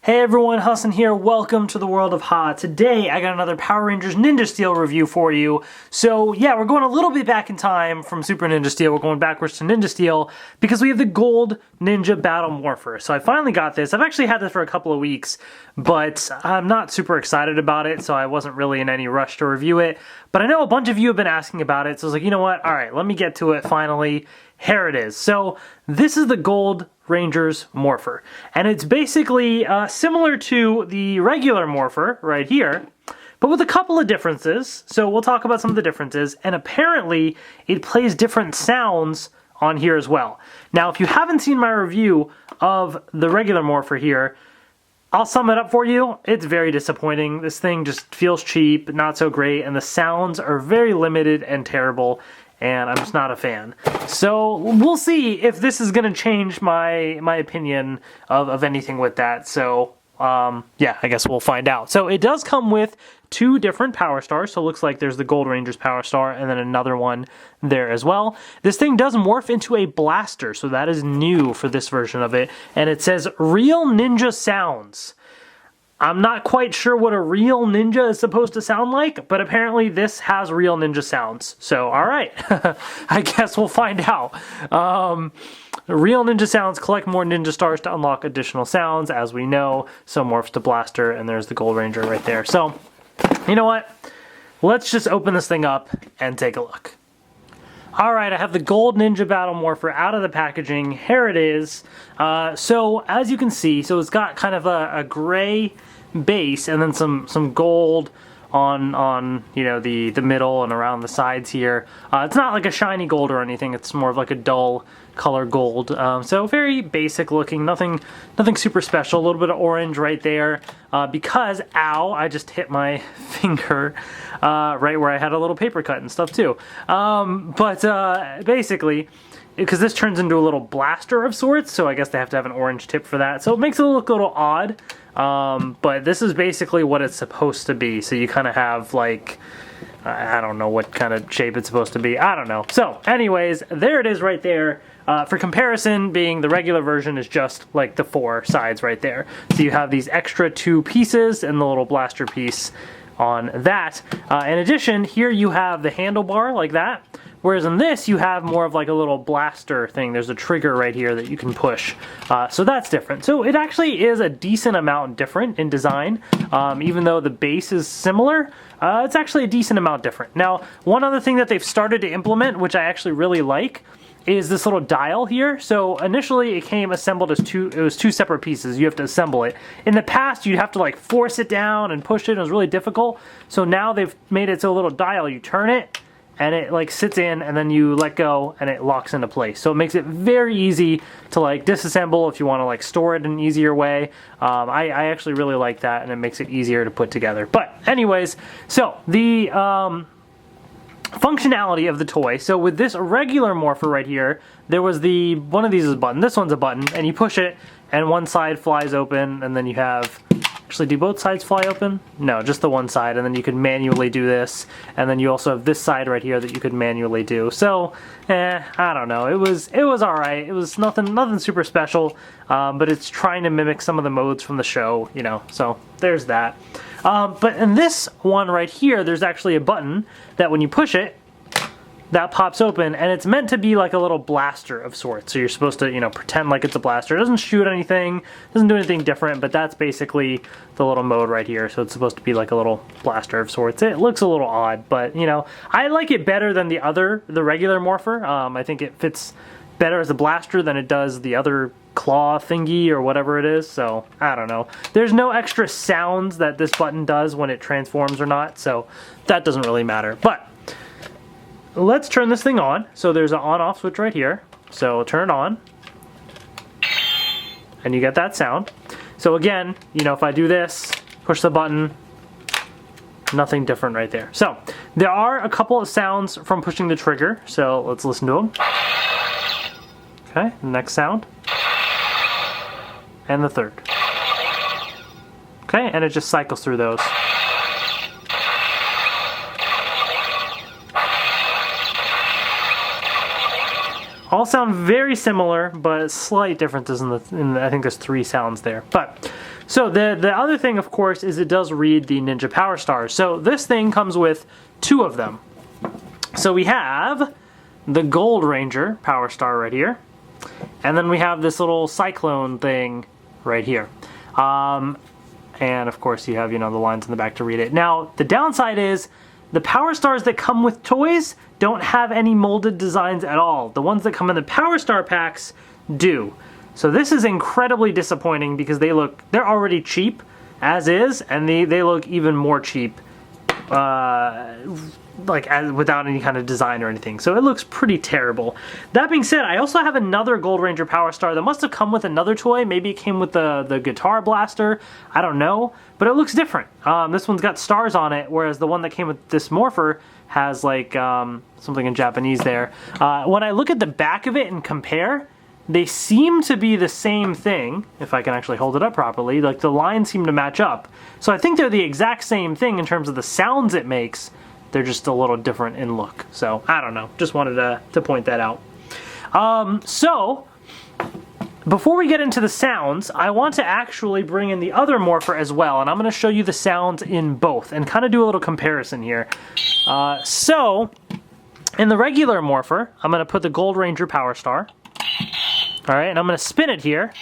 Hey everyone, Hassan here. Welcome to the world of Ha. Today I got another Power Rangers Ninja Steel review for you. So yeah, we're going a little bit back in time from Super Ninja Steel. We're going backwards to Ninja Steel because we have the Gold Ninja Battle Morpher. So I finally got this. I've actually had this for a couple of weeks, but I'm not super excited about it, so I wasn't really in any rush to review it. But I know a bunch of you have been asking about it, so I was like, you know what? All right, let me get to it finally. Here it is. So this is the Gold Rangers Morpher, and it's basically similar to the regular Morpher right here, but with a couple of differences. So we'll talk about some of the differences, and apparently it plays different sounds on here as well. Now, if you haven't seen my review of the regular Morpher here, I'll sum it up for you. It's very disappointing. This thing just feels cheap, not so great, and the sounds are very limited and terrible, and I'm just not a fan. So we'll see if this is going to change my opinion of anything with that. So yeah, I guess we'll find out. So it does come with two different power stars. So it looks like there's the Gold Rangers power star and then another one there as well. This thing does morph into a blaster, so that is new for this version of it. And it says Real Ninja Sounds. I'm not quite sure what a real ninja is supposed to sound like, but apparently this has real ninja sounds. So, all right, I guess we'll find out. Real ninja sounds collect more ninja stars to unlock additional sounds, as we know. So morphs to blaster, and there's the Gold Ranger right there. So, you know what? Let's just open this thing up and take a look. All right, I have the Gold Ninja Battle Morpher out of the packaging. Here it is. So as you can see, so it's got kind of a gray base and then some gold on you know the middle and around the sides here. It's not like a shiny gold or anything. It's more of like a dull color gold. So very basic looking, nothing super special. A little bit of orange right there because, ow, I just hit my finger right where I had a little paper cut and stuff too. Basically, because this turns into a little blaster of sorts, so I guess they have to have an orange tip for that. So it makes it look a little odd, but this is basically what it's supposed to be. So you kind of have like, I don't know what kind of shape it's supposed to be. I don't know. So anyways, there it is right there. For comparison, being the regular version is just like the four sides right there. So you have these extra two pieces and the little blaster piece on that. In addition, here you have the handlebar like that. Whereas in this, you have more of like a little blaster thing. There's a trigger right here that you can push. So that's different. So it actually is a decent amount different in design. Even though the base is similar, it's actually a decent amount different. Now, one other thing that they've started to implement, which I actually really like, is this little dial here. So initially it came assembled as two separate pieces. You have to assemble it. In the past, you'd have to like force it down and push it. It was really difficult. So now they've made it so a little dial. You turn it, and it like sits in, and then you let go and it locks into place. So it makes it very easy to like disassemble if you want to like store it in an easier way. I actually really like that, and it makes it easier to put together. But anyways, so the functionality of the toy. So with this regular Morpher right here, there was one of these is a button. This one's a button, and you push it and one side flies open, and then you have, actually, do both sides fly open? No, just the one side, and then you can manually do this, and then you also have this side right here that you could manually do. So, I don't know. It was all right. It was nothing super special, but it's trying to mimic some of the modes from the show, you know. So there's that. But in this one right here, there's actually a button that when you push it, that pops open, and it's meant to be like a little blaster of sorts. So you're supposed to, you know, pretend like it's a blaster. It doesn't shoot anything, doesn't do anything different, but that's basically the little mode right here. So it's supposed to be like a little blaster of sorts. It looks a little odd, but, you know, I like it better than the regular Morpher. I think it fits better as a blaster than it does the other claw thingy or whatever it is. So I don't know. There's no extra sounds that this button does when it transforms or not, so that doesn't really matter. But let's turn this thing on. So there's an on-off switch right here. So turn it on, and you get that sound. So again, you know, if I do this, push the button, nothing different right there. So there are a couple of sounds from pushing the trigger. So let's listen to them. Okay, next sound. And the third. Okay, and it just cycles through those. All sound very similar, but slight differences I think there's 3 sounds there. But so the other thing, of course, is it does read the Ninja Power Stars. So this thing comes with 2 of them. So we have the Gold Ranger Power Star right here, and then we have this little Cyclone thing right here. And of course you have, you know, the lines in the back to read it. Now, the downside is the Power Stars that come with toys don't have any molded designs at all. The ones that come in the Power Star packs do. So this is incredibly disappointing because they're already cheap as is, and they look even more cheap without any kind of design or anything. So it looks pretty terrible. That being said, I also have another Gold Ranger Power Star that must have come with another toy. Maybe it came with the guitar blaster. I don't know, but it looks different. This one's got stars on it, whereas the one that came with this Morpher has like something in Japanese there. When I look at the back of it and compare, they seem to be the same thing, if I can actually hold it up properly. Like, the lines seem to match up. So I think they're the exact same thing in terms of the sounds it makes. They're just a little different in look. So, I don't know. Just wanted to point that out. So, before we get into the sounds, I want to actually bring in the other Morpher as well. And I'm going to show you the sounds in both and kind of do a little comparison here. So, in the regular Morpher, I'm going to put the Gold Ranger Power Star. All right, and I'm going to spin it here.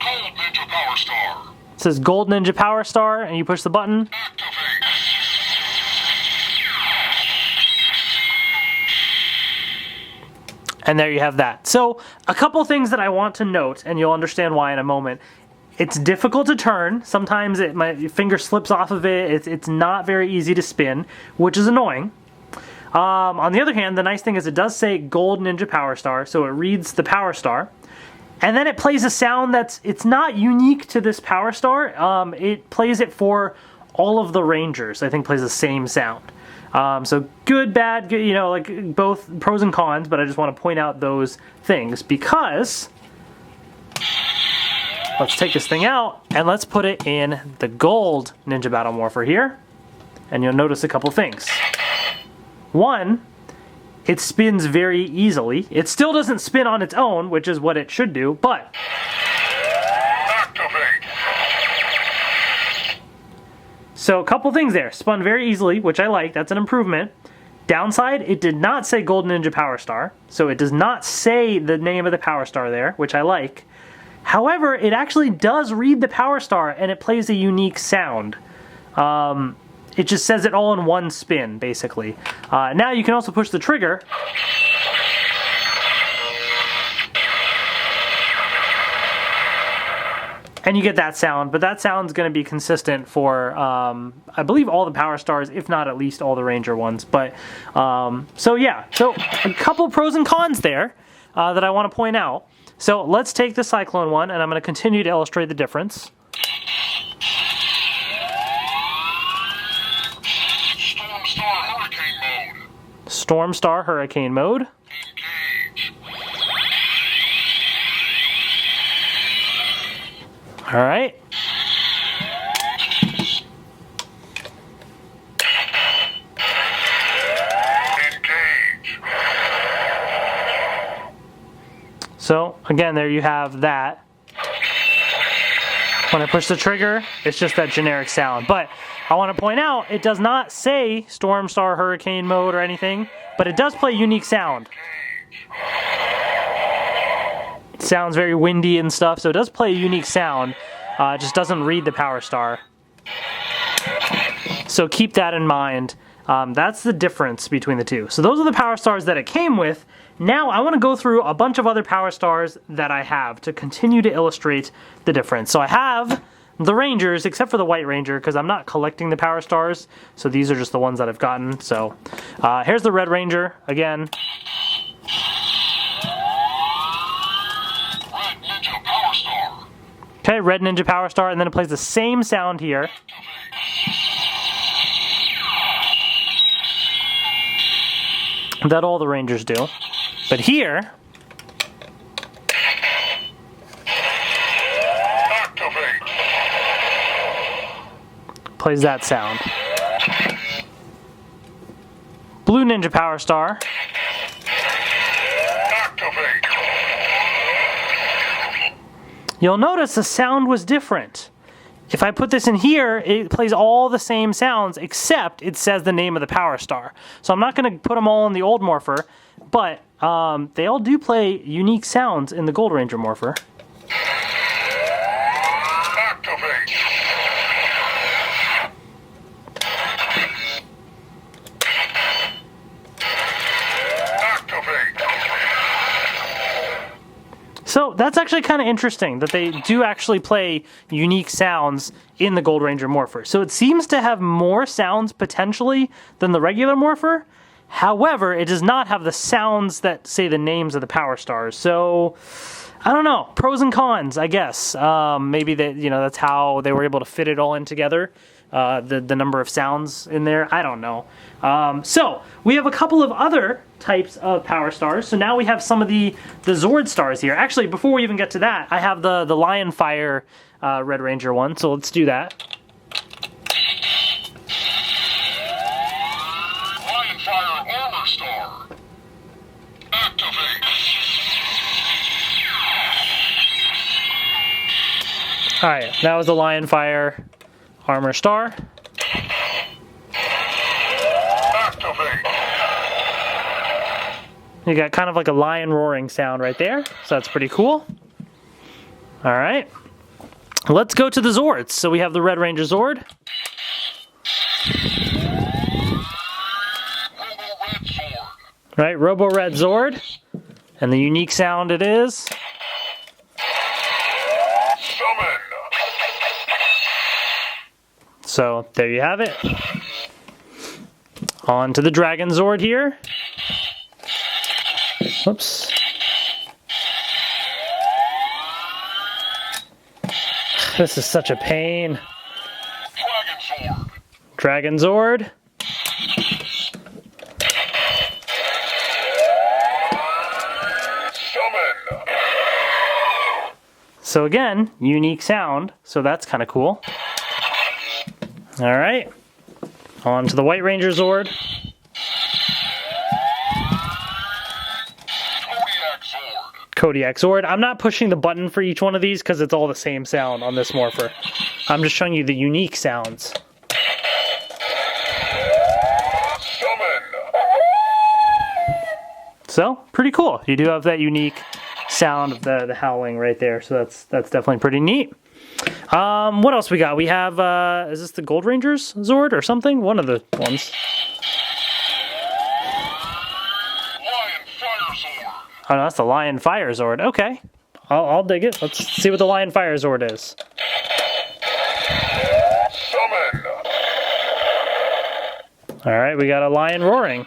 Gold Ninja Power Star. It says Gold Ninja Power Star, and you push the button. Activate. And there you have that. So, a couple things that I want to note, and you'll understand why in a moment. It's difficult to turn. Sometimes my finger slips off of it. It's not very easy to spin, which is annoying. On the other hand, the nice thing is it does say Gold Ninja Power Star, so it reads the Power Star. And then it plays a sound it's not unique to this Power Star. It plays it for all of the Rangers, I think plays the same sound. So good, bad, good, you know, like both pros and cons, but I just want to point out those things because let's take this thing out and let's put it in the Gold Ninja Battle Morpher here. And you'll notice a couple things. One, it spins very easily. It still doesn't spin on its own, which is what it should do, but Activate. so a couple things there. Spun very easily, which I like. That's an improvement. Downside, it did not say Gold Ninja Power Star, so it does not say the name of the Power Star there, which I like. However, it actually does read the Power Star, and it plays a unique sound. It just says it all in one spin, basically. Now you can also push the trigger. And you get that sound, but that sound's going to be consistent for, I believe, all the Power Stars, if not at least all the Ranger ones. But, so yeah, so a couple pros and cons there that I want to point out. So let's take the Cyclone one, and I'm going to continue to illustrate the difference. Storm Star Hurricane Mode. Engage. All right. Engage. So again, there you have that. When I push the trigger, it's just that generic sound. But I want to point out, it does not say Storm Star Hurricane Mode or anything, but it does play unique sound. It sounds very windy and stuff, so it does play a unique sound. It just doesn't read the Power Star. So keep that in mind. That's the difference between the two. So those are the Power Stars that it came with. Now I want to go through a bunch of other Power Stars that I have to continue to illustrate the difference. So I have the Rangers, except for the White Ranger, because I'm not collecting the Power Stars, so these are just the ones that I've gotten. So here's the Red Ranger again. Red Ninja Power Star. Okay, Red Ninja Power Star, and then it plays the same sound here. That all the Rangers do. But here, Activate. plays that sound. Blue Ninja Power Star. Activate. You'll notice the sound was different. If I put this in here, it plays all the same sounds, except it says the name of the Power Star. So I'm not going to put them all in the old Morpher, but they all do play unique sounds in the Gold Ranger Morpher. Activate. Activate. So that's actually kind of interesting that they do actually play unique sounds in the Gold Ranger Morpher. So it seems to have more sounds potentially than the regular Morpher. However, it does not have the sounds that say the names of the Power Stars. So I don't know, pros and cons, I guess. Maybe that, you know, that's how they were able to fit it all in together. The number of sounds in there, I don't know. So we have a couple of other types of Power Stars. So now we have some of the Zord stars here. Actually, before we even get to that, I have the Lion Fire Red Ranger one. So let's do that. Lion Fire Armor Star. Activate. All right, that was the Lion Fire Armor Star. Activate. You got kind of like a lion roaring sound right there, so that's pretty cool. All right, let's go to the Zords. So we have the Red Ranger Zord. Robo Red Sword. Right, Robo Red Zord. And the unique sound it is. Summon. So there you have it. On to the Dragon Zord here. Whoops. This is such a pain. Dragon Dragon Sword. Zord. Summon. So again, unique sound, so that's kind of cool. All right, on to the White Ranger Zord. Kodiak Sword. Kodiak Zord. I'm not pushing the button for each one of these because it's all the same sound on this Morpher. I'm just showing you the unique sounds. Summon. So, pretty cool. You do have that unique sound of the howling right there, so that's definitely pretty neat. What else we got? We have, is this the Gold Rangers Zord or something? One of the ones. Lion Fire Sword. Oh, no, that's the Lion Fire Zord. Okay. I'll dig it. Let's see what the Lion Fire Zord is. Summon. All right, we got a lion roaring.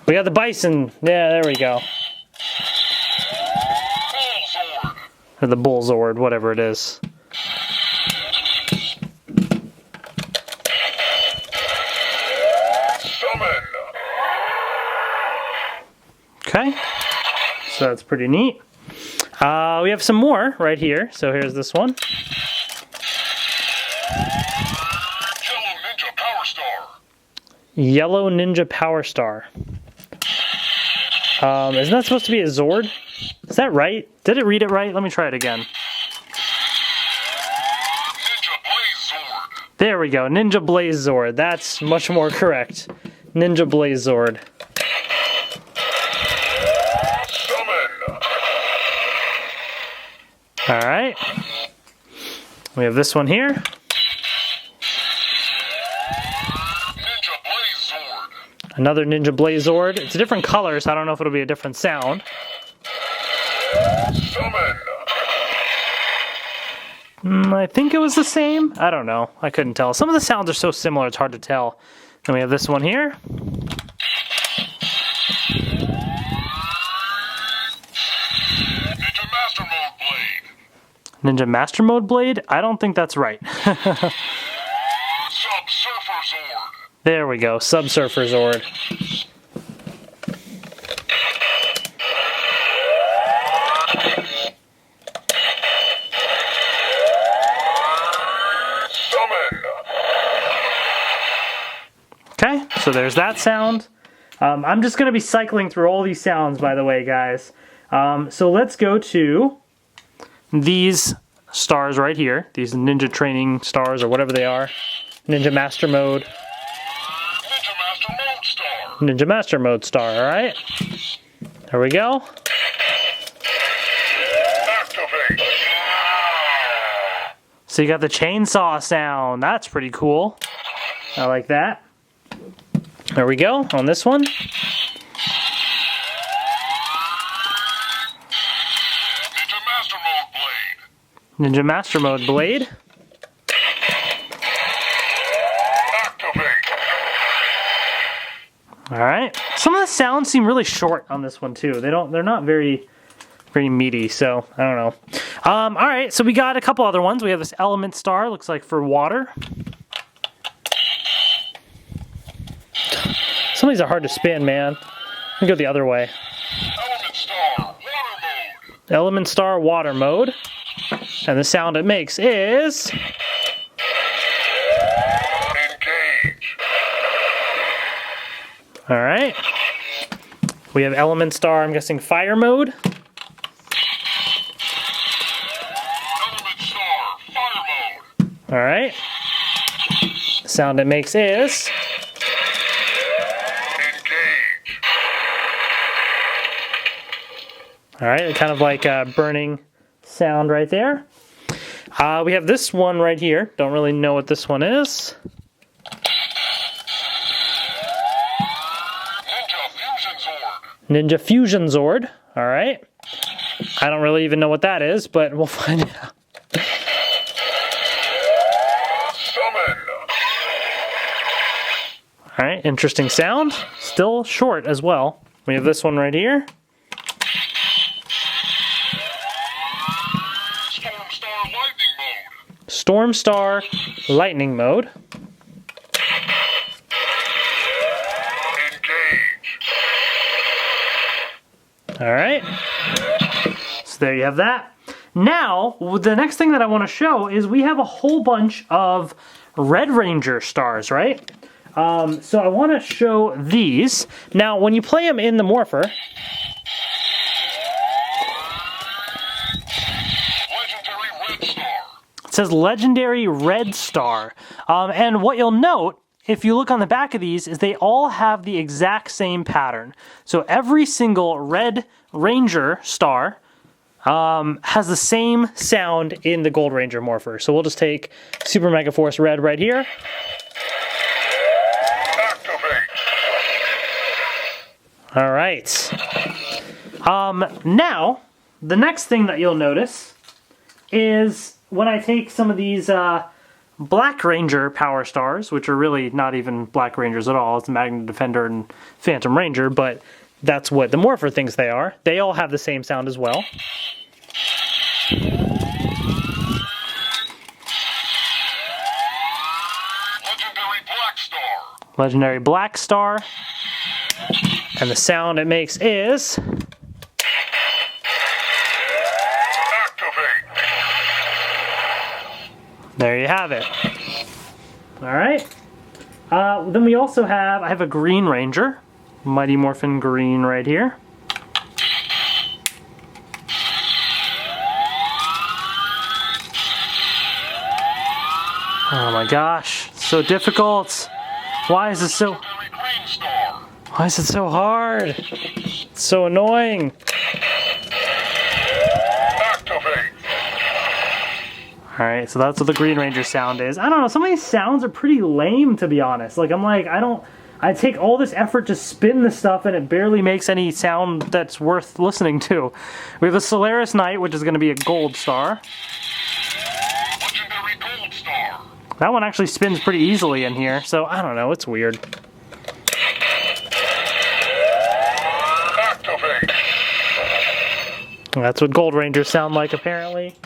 We got the bison. Yeah, there we go. Bull Sword. Or the Bull Zord, whatever it is. Summon. Okay. So that's pretty neat. We have some more right here. So here's this one. Yellow Ninja Power Star. Yellow Ninja Power Star. Isn't that supposed to be a Zord? Is that right? Did it read it right? Let me try it again. Ninja Blaze Sword. There we go. Ninja Blaze Zord. That's much more correct. Ninja Blaze Zord. Summon. All right. We have this one here. Ninja Blaze Sword. Another Ninja Blaze Zord. It's a different color, so I don't know if it'll be a different sound. Summon. I think it was the same. I don't know. I couldn't tell. Some of the sounds are so similar, it's hard to tell. Then we have this one here. Ninja Master Mode Blade. Ninja Master Mode Blade? I don't think that's right. Sub-Surfer Zord. There we go. Sub-Surfer Zord. Summon. Okay, So there's that sound. I'm just going to be cycling through all these sounds, by the way, guys. So let's go to these stars right here. These ninja training stars or whatever they are. Ninja Master Mode. Ninja Master Mode Star. Ninja Master Mode star, alright? There we go. Activate. So you got the chainsaw sound. That's pretty cool. I like that. There we go on this one. Ninja Master Mode Blade. Ninja Master Mode blade. Activate. Alright. Some of the sounds seem really short on this one too. They're not very meaty, so I don't know. Alright, so we got a couple other ones. We have this element star, looks like for water. Some of these are hard to spin, man. Let me go the other way. Element Star Water Mode. Element star water mode. And the sound it makes is... Engage. Alright. We have element star, I'm guessing fire mode. Element Star Fire Mode. Alright. The sound it makes is... Engage. Alright, kind of like a burning sound right there. We have this one right here. Don't really know what this one is. Ninja Fusion Zord. Alright. I don't really even know what that is, but we'll find out. Summon. Alright, interesting sound. Still short as well. We have this one right here. Storm Star Lightning Mode. Storm Star Lightning Mode. Engage. Alright. So there you have that. Now, the next thing that I want to show is we have a whole bunch of Red Ranger stars, right? So I want to show these. Now, when you play them in the Morpher, Legendary Red Star. it says Legendary Red Star. And what you'll note, if you look on the back of these, is they all have the exact same pattern. So every single Red Ranger star has the same sound in the Gold Ranger Morpher. So we'll just take Super Mega Force Red right here. Activate. All right. Now, the next thing that you'll notice is when I take some of these Black Ranger Power Stars, which are really not even Black Rangers at all. It's Magna Defender and Phantom Ranger, but that's what the Morpher thinks they are. They all have the same sound as well. Legendary Black Star. Legendary Black Star. And the sound it makes is... Activate. There you have it. Alright. Then we also have, I have a Green Ranger. Mighty Morphin Green right here. Oh my gosh, so difficult. Why is it so... Legendary Green Star. Why is it so hard? It's so annoying. Activate. Alright, so that's what the Green Ranger sound is. I don't know, some of these sounds are pretty lame, to be honest. Like, I take all this effort to spin this stuff and it barely makes any sound that's worth listening to. We have the Solaris Knight, which is going to be a gold star. Legendary Gold Star. That one actually spins pretty easily in here, so I don't know, it's weird. Activate. That's what Gold Rangers sound like, apparently.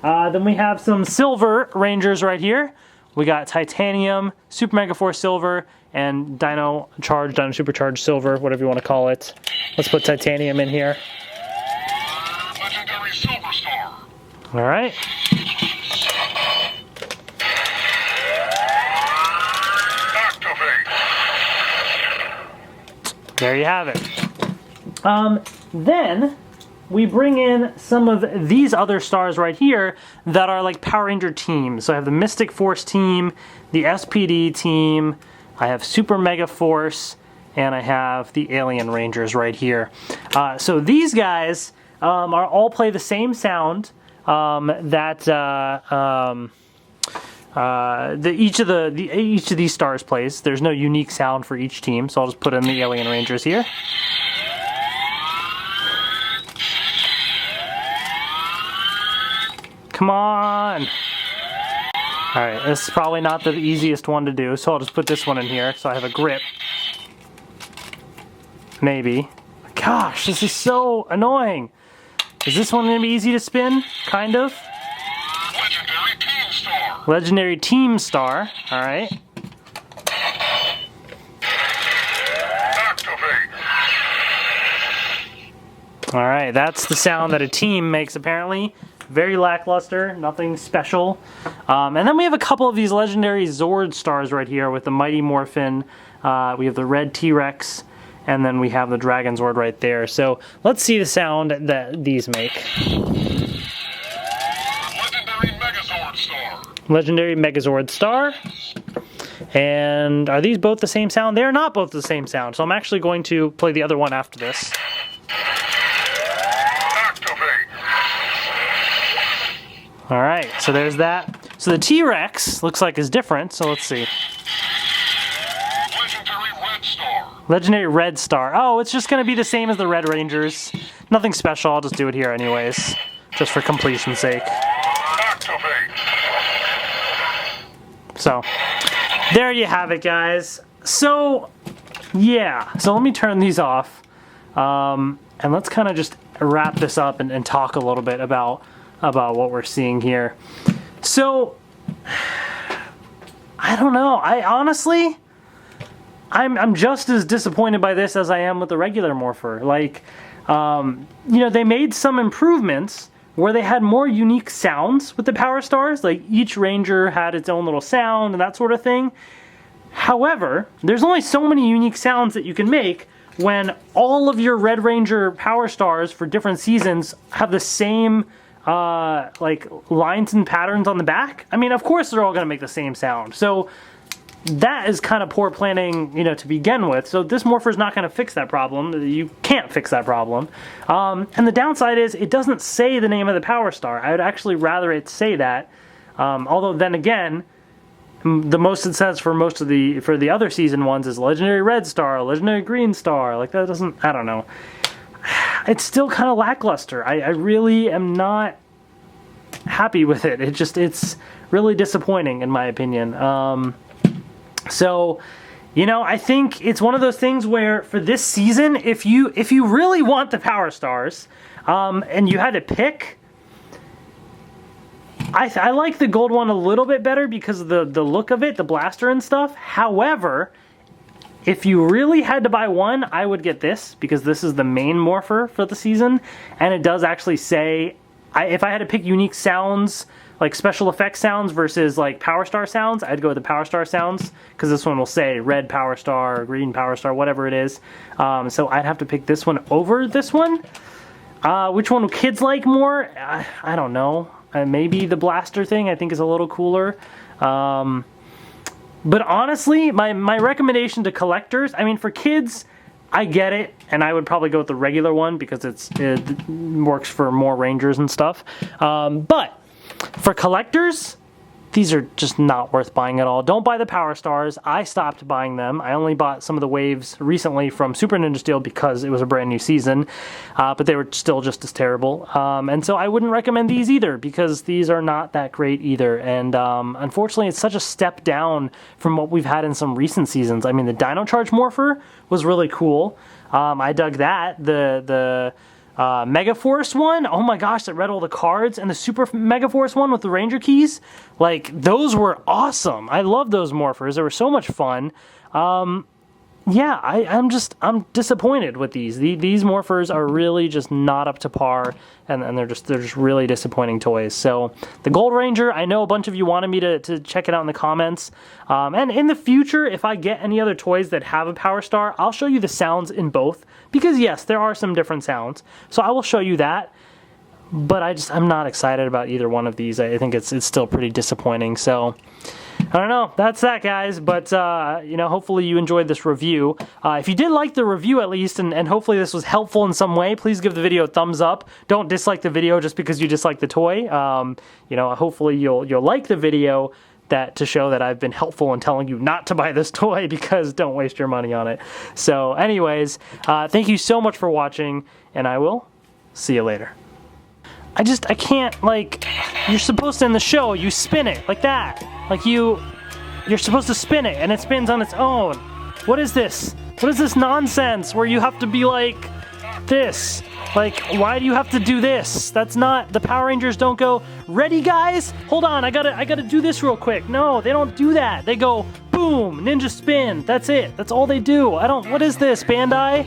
Then we have some Silver Rangers right here. We got Titanium, Super Mega Force Silver, and Dino Supercharged Silver, whatever you want to call it. Let's put Titanium in here. Legendary Silver Star. Alright. Activate. there you have it. Then we bring in some of these other stars right here that are like Power Ranger teams. So I have the Mystic Force team, the SPD team, I have Super Mega Force, and I have the Alien Rangers right here. So these guys are all play the same sound each of these stars plays. There's no unique sound for each team, so I'll just put in the Alien Rangers here. Come on! Alright, this is probably not the easiest one to do, so I'll just put this one in here so I have a grip. Maybe. Gosh, this is so annoying! Is this one going to be easy to spin? Kind of. Legendary Team Star. Legendary Team Star. Alright. Activate. Alright, that's the sound that a team makes apparently. Very lackluster, nothing special. And then we have a couple of these legendary Zord stars right here with the Mighty Morphin. We have the red T-Rex. And then we have the Dragon Zord right there. So let's see the sound that these make. Legendary Megazord Star. Legendary Megazord Star. And are these both the same sound? They're not both the same sound. So I'm actually going to play the other one after this. Activate. Alright, so there's that. So the T-Rex looks like is different. So let's see. Legendary Red Star. Legendary Red Star. Oh, it's just going to be the same as the Red Rangers. Nothing special. I'll just do it here anyways. Just for completion's sake. Activate. So, there you have it, guys. So, yeah. So let me turn these off. And let's kind of just wrap this up and talk a little bit about what we're seeing here. So, I don't know. I'm just as disappointed by this as I am with the regular Morpher. Like, you know, they made some improvements where they had more unique sounds with the Power Stars. Like, each Ranger had its own little sound and that sort of thing. However, there's only so many unique sounds that you can make when all of your Red Ranger Power Stars for different seasons have the same, like, lines and patterns on the back. I mean, of course they're all going to make the same sound. So that is kind of poor planning, you know, to begin with. So this Morpher is not going to fix that problem. You can't fix that problem. And the downside is it doesn't say the name of the Power Star. I would actually rather it say that. Although then again, the most it says for the other season ones is Legendary Red Star, Legendary Green Star. Like, that doesn't, I don't know. It's still kind of lackluster. I really am not happy with it. It's really disappointing in my opinion. So, you know, I think it's one of those things where for this season, if you really want the Power Stars, and you had to pick, I like the gold one a little bit better because of the look of it, the blaster and stuff. However, if you really had to buy one, I would get this because this is the main Morpher for the season, and it does actually say, if I had to pick unique sounds, like special effects sounds versus like Power Star sounds, I'd go with the Power Star sounds because this one will say red Power Star, green Power Star, whatever it is. So I'd have to pick this one over this one. Which one do kids like more? I don't know. Maybe the blaster thing I think is a little cooler. But honestly, my recommendation to collectors, I mean, for kids, I get it, and I would probably go with the regular one because it works for more Rangers and stuff. But for collectors, these are just not worth buying at all. Don't buy the Power Stars. I stopped buying them. I only bought some of the waves recently from Super Ninja Steel because it was a brand new season, but they were still just as terrible. And so I wouldn't recommend these either because these are not that great either. And unfortunately, it's such a step down from what we've had in some recent seasons. I mean, the Dino Charge Morpher was really cool. I dug that. The Mega Force one, oh my gosh, that read all the cards, and the Super Mega Force one with the Ranger keys, like, those were awesome. I love those Morphers. They were so much fun. yeah, I'm disappointed with these. These morphers are really just not up to par, and they're just really disappointing toys. So the Gold Ranger, I know a bunch of you wanted me to check it out in the comments. And in the future, if I get any other toys that have a Power Star, I'll show you the sounds in both, because yes, there are some different sounds. So I will show you that. But I'm not excited about either one of these. I think it's still pretty disappointing. So I don't know. That's that, guys. But, you know, hopefully you enjoyed this review. If you did like the review, at least, and hopefully this was helpful in some way, please give the video a thumbs up. Don't dislike the video just because you dislike the toy. You know, hopefully you'll like the video to show that I've been helpful in telling you not to buy this toy, because don't waste your money on it. So, anyways, thank you so much for watching, and I will see you later. I can't, like, you're supposed to, in the show, you spin it like that. Like, you're supposed to spin it, and it spins on its own. What is this? What is this nonsense where you have to be like this? Like, why do you have to do this? That's not, the Power Rangers don't go, ready, guys? Hold on, I gotta do this real quick. No, they don't do that. They go, boom, ninja spin. That's it. That's all they do. What is this, Bandai?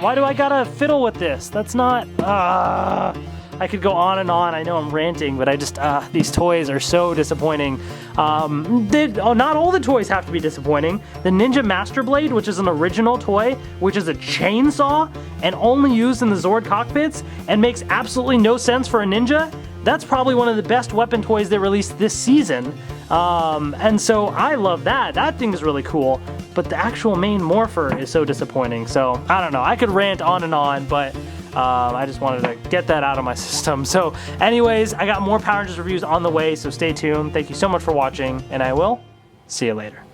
Why do I gotta fiddle with this? That's not, I could go on and on. I know I'm ranting, but these toys are so disappointing. Not all the toys have to be disappointing. The Ninja Master Blade, which is an original toy, which is a chainsaw and only used in the Zord cockpits and makes absolutely no sense for a ninja, that's probably one of the best weapon toys they released this season. And so I love that. That thing is really cool. But the actual main Morpher is so disappointing. So I don't know. I could rant on and on, but I just wanted to get that out of my system. So anyways, I got more Power Rangers reviews on the way, so stay tuned. Thank you so much for watching, and I will see you later.